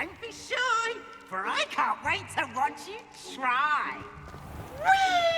Don't be shy, for I can't wait to watch you try. Whee!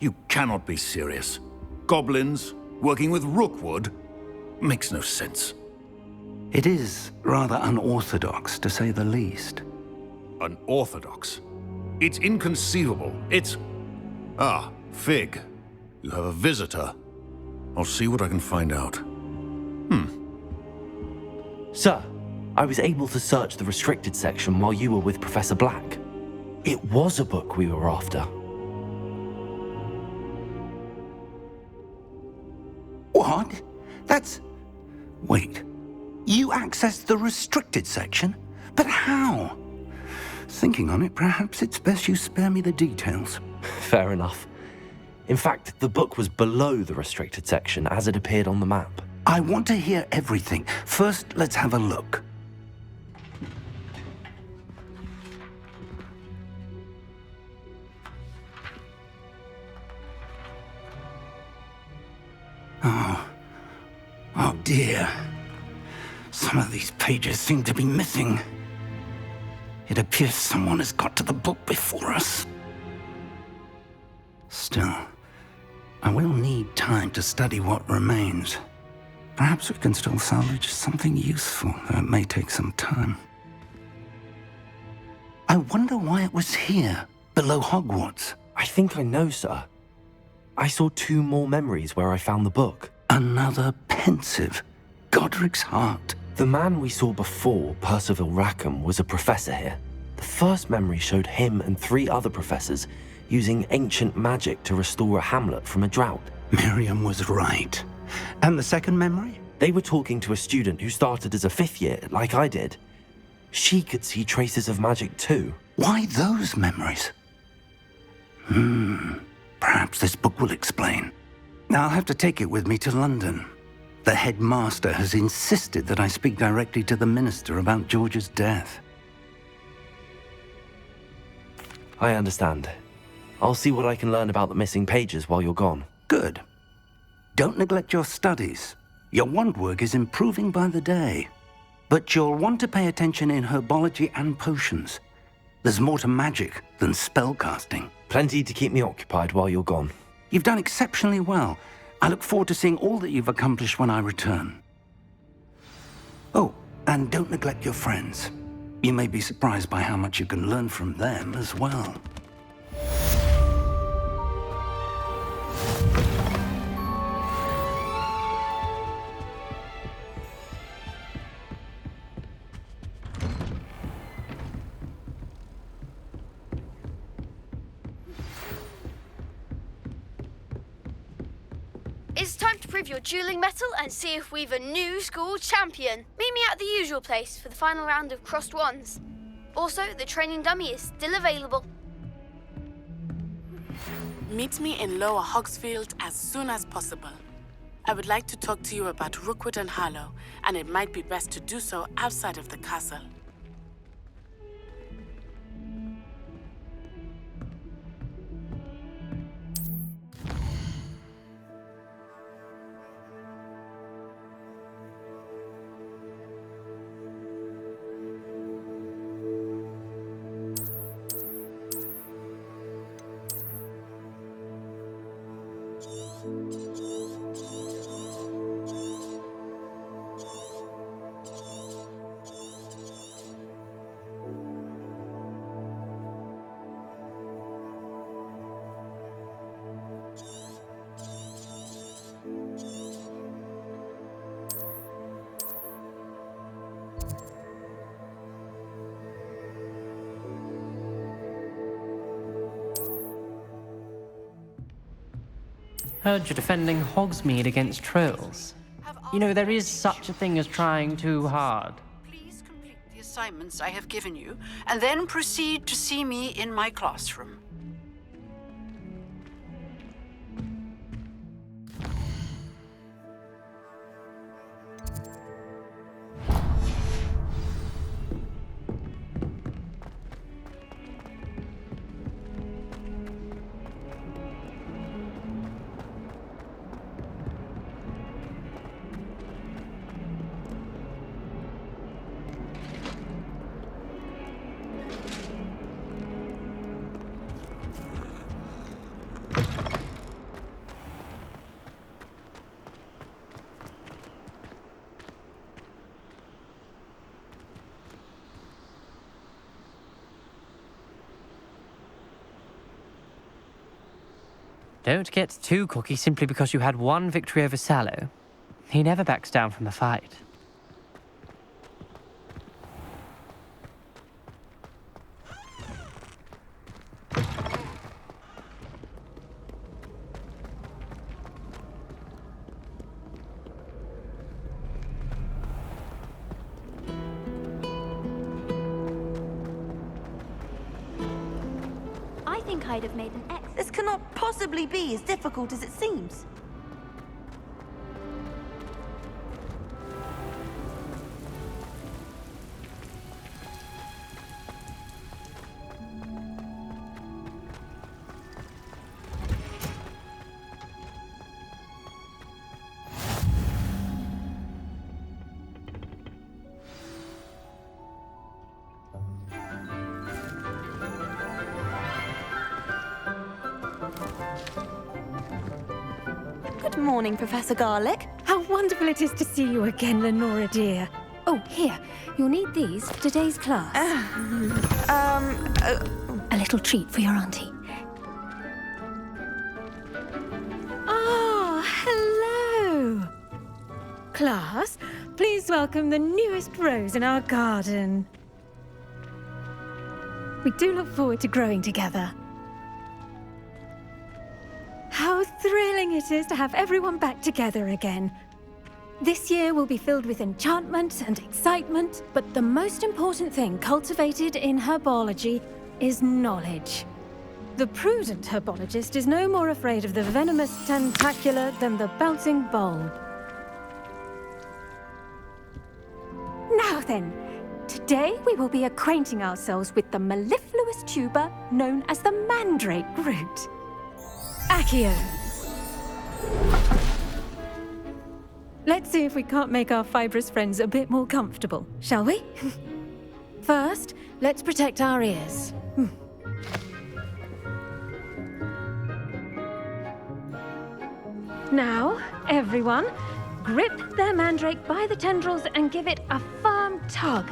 You cannot be serious. Goblins working with Rookwood? Makes no sense. It is rather unorthodox, to say the least. Unorthodox? It's inconceivable. It's... Ah, Fig. You have a visitor. I'll see what I can find out. Sir, I was able to search the restricted section while you were with Professor Black. It was a book we were after. What? That's... Wait. You accessed the restricted section? But how? Thinking on it, perhaps it's best you spare me the details. Fair enough. In fact, the book was below the restricted section as it appeared on the map. I want to hear everything. First, let's have a look. Oh dear. Some of these pages seem to be missing. It appears someone has got to the book before us. Still, I will need time to study what remains. Perhaps we can still salvage something useful, though it may take some time. I wonder why it was here, below Hogwarts. I think I know, sir. I saw 2 more memories where I found the book. Another pensive. Godric's heart. The man we saw before, Percival Rackham, was a professor here. The first memory showed him and 3 other professors using ancient magic to restore a hamlet from a drought. Miriam was right. And the second memory? They were talking to a student who started as a 5th year, like I did. She could see traces of magic too. Why those memories? Perhaps this book will explain. Now I'll have to take it with me to London. The headmaster has insisted that I speak directly to the minister about George's death. I understand. I'll see what I can learn about the missing pages while you're gone. Good. Don't neglect your studies. Your wand work is improving by the day. But you'll want to pay attention in herbology and potions. There's more to magic than spellcasting. Plenty to keep me occupied while you're gone. You've done exceptionally well. I look forward to seeing all that you've accomplished when I return. Oh, and don't neglect your friends. You may be surprised by how much you can learn from them as well. It's time to prove your dueling mettle and see if we've a new school champion. Meet me at the usual place for the final round of crossed wands. Also, the training dummy is still available. Meet me in Lower Hogsfield as soon as possible. I would like to talk to you about Rookwood and Harlow, and it might be best to do so outside of the castle. Heard you're defending Hogsmeade against trolls. You know, there is such a thing as trying too hard. Please complete the assignments I have given you, and then proceed to see me in my classroom. Don't get too cocky simply because you had one victory over Sallow. He never backs down from a fight. I think I'd have made an X. This cannot possibly be as difficult as it seems. Good morning, Professor Garlick. How wonderful it is to see you again, Lenora dear. Oh, here, you'll need these for today's class. A little treat for your auntie. Ah, hello. Class, please welcome the newest rose in our garden. We do look forward to growing together. How thrilling it is to have everyone back together again. This year will be filled with enchantment and excitement, but the most important thing cultivated in herbology is knowledge. The prudent herbologist is no more afraid of the venomous tentacular than the bouncing bulb. Now then, today we will be acquainting ourselves with the mellifluous tuber known as the mandrake root. Accio. Let's see if we can't make our fibrous friends a bit more comfortable, shall we? First, let's protect our ears. Now, everyone, grip their mandrake by the tendrils and give it a firm tug.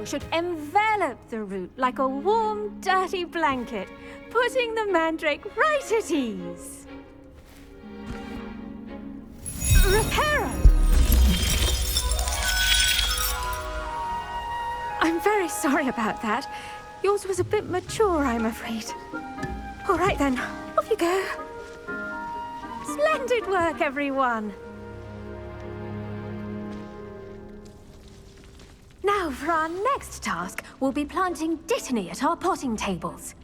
should envelop the root like a warm, dirty blanket, putting the mandrake right at ease. Reparo! I'm very sorry about that. Yours was a bit mature, I'm afraid. All right then, off you go. Splendid work, everyone! Now, for our next task, we'll be planting dittany at our potting tables.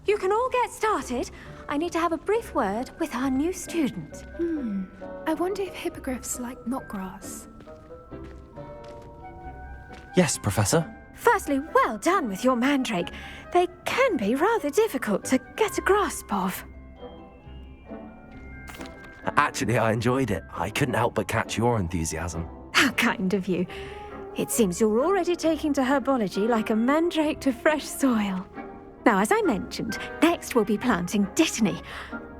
You can all get started. I need to have a brief word with our new student. I wonder if hippogriffs like knotgrass. Yes, Professor. Firstly, well done with your mandrake. They can be rather difficult to get a grasp of. Actually, I enjoyed it. I couldn't help but catch your enthusiasm. How kind of you. It seems you're already taking to herbology like a mandrake to fresh soil. Now, as I mentioned, next we'll be planting dittany.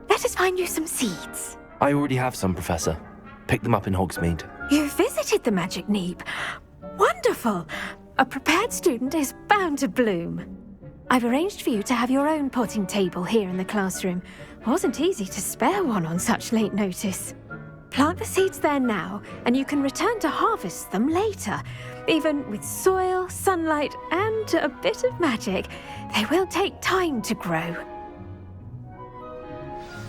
Let us find you some seeds. I already have some, Professor. Picked them up in Hogsmeade. You visited the Magic Neep. Wonderful! A prepared student is bound to bloom. I've arranged for you to have your own potting table here in the classroom. Wasn't easy to spare one on such late notice. Plant the seeds there now, and you can return to harvest them later. Even with soil, sunlight, and a bit of magic, they will take time to grow.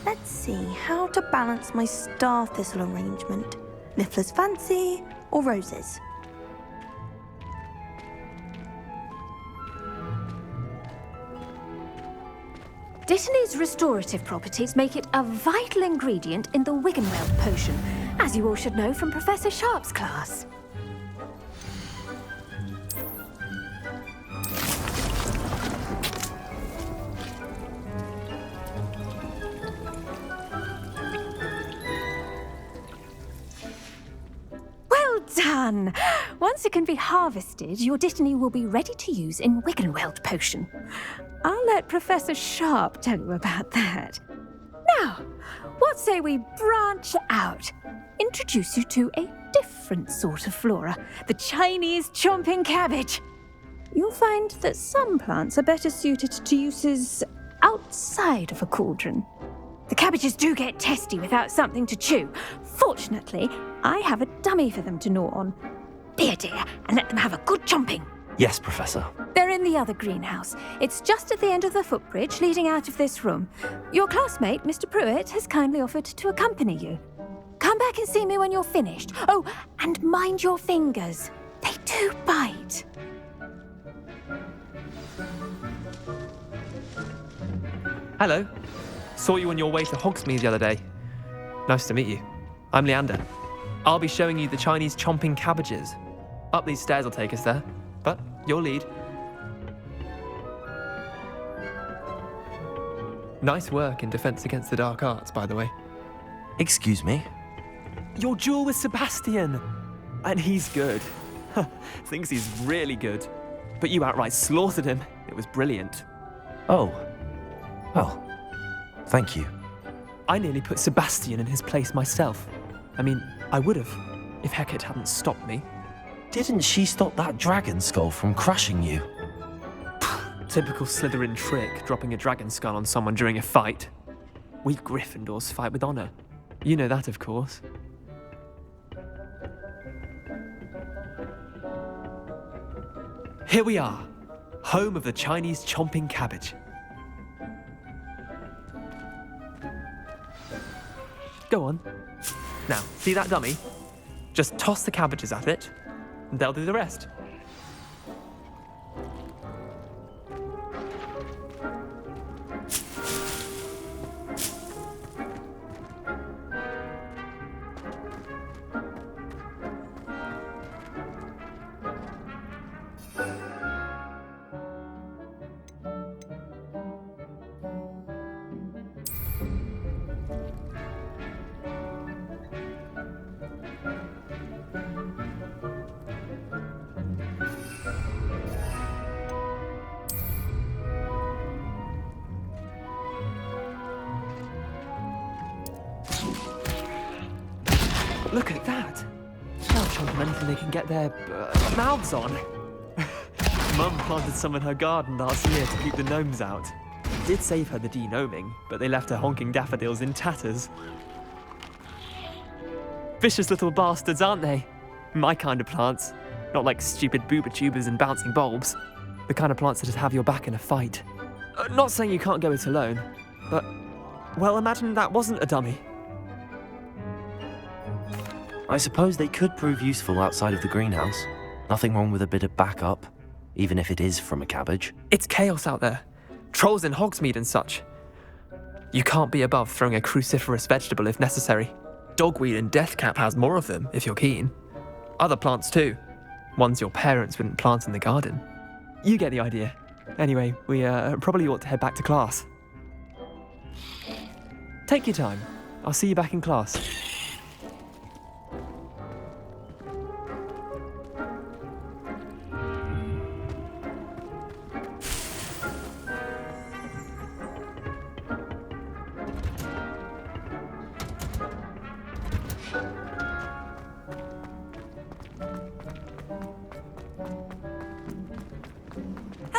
Let's see how to balance my star thistle arrangement. Niffler's fancy or roses? Dittany's restorative properties make it a vital ingredient in the Wiggenweld potion, as you all should know from Professor Sharp's class. Well done! Once it can be harvested, your dittany will be ready to use in Wiggenweld potion. I'll let Professor Sharp tell you about that. Now, what say we branch out? Introduce you to a different sort of flora, the Chinese chomping cabbage. You'll find that some plants are better suited to uses outside of a cauldron. The cabbages do get testy without something to chew. Fortunately, I have a dummy for them to gnaw on. Be a dear and let them have a good chomping. Yes, Professor. They're in the other greenhouse. It's just at the end of the footbridge leading out of this room. Your classmate, Mr. Pruitt, has kindly offered to accompany you. Come back and see me when you're finished. Oh, and mind your fingers. They do bite. Hello. Saw you on your way to Hogsmeade the other day. Nice to meet you. I'm Leander. I'll be showing you the Chinese chomping cabbages. Up these stairs will take us there, but you'll lead. Nice work in Defense Against the Dark Arts, by the way. Excuse me? Your duel with Sebastian! And he's good. Thinks he's really good. But you outright slaughtered him. It was brilliant. Oh. Well, thank you. I nearly put Sebastian in his place myself. I mean, I would have, if Hecate hadn't stopped me. Didn't she stop that dragon skull from crushing you? Typical Slytherin trick, dropping a dragon skull on someone during a fight. We Gryffindors fight with honor. You know that, of course. Here we are, home of the Chinese chomping cabbage. Go on. Now, see that dummy? Just toss the cabbages at it, and they'll do the rest. Look at that! They'll chomp on anything they can get their mouths on. Mum planted some in her garden last year to keep the gnomes out. Did save her the de-gnoming, but they left her honking daffodils in tatters. Vicious little bastards, aren't they? My kind of plants. Not like stupid booba tubers and bouncing bulbs. The kind of plants that just have your back in a fight. Not saying you can't go it alone, but, well, imagine that wasn't a dummy. I suppose they could prove useful outside of the greenhouse. Nothing wrong with a bit of backup, even if it is from a cabbage. It's chaos out there. Trolls in Hogsmeade and such. You can't be above throwing a cruciferous vegetable if necessary. Dogweed and deathcap has more of them, if you're keen. Other plants too. Ones your parents wouldn't plant in the garden. You get the idea. Anyway, we probably ought to head back to class. Take your time. I'll see you back in class.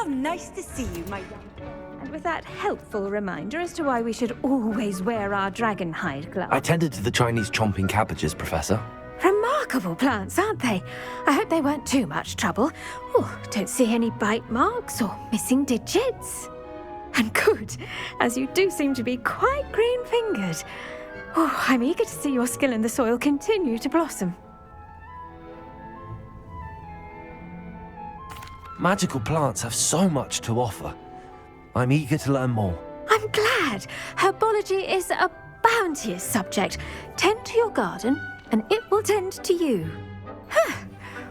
Nice to see you, my young. And with that helpful reminder as to why we should always wear our dragon hide gloves. I tended to the Chinese chomping cabbages, Professor. Remarkable plants, aren't they? I hope they weren't too much trouble. Oh, don't see any bite marks or missing digits. And good, as you do seem to be quite green-fingered. Oh, I'm eager to see your skill in the soil continue to blossom. Magical plants have so much to offer. I'm eager to learn more. I'm glad. Herbology is a bounteous subject. Tend to your garden, and it will tend to you.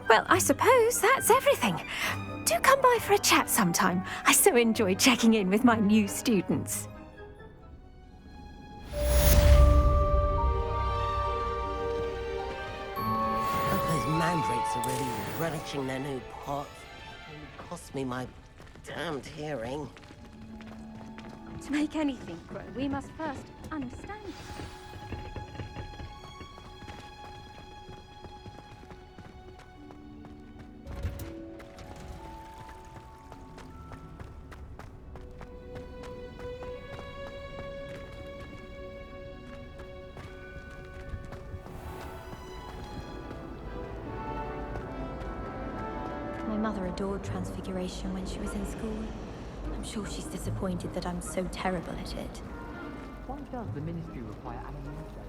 Well, I suppose that's everything. Do come by for a chat sometime. I so enjoy checking in with my new students. Those mandrakes are really relishing their new pots. Cost me my damned hearing. To make anything grow, we must first understand it. My mother adored Transfiguration when she was in school. I'm sure she's disappointed that I'm so terrible at it. Why does the ministry require animation?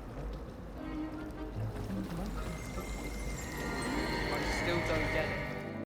I still don't get it.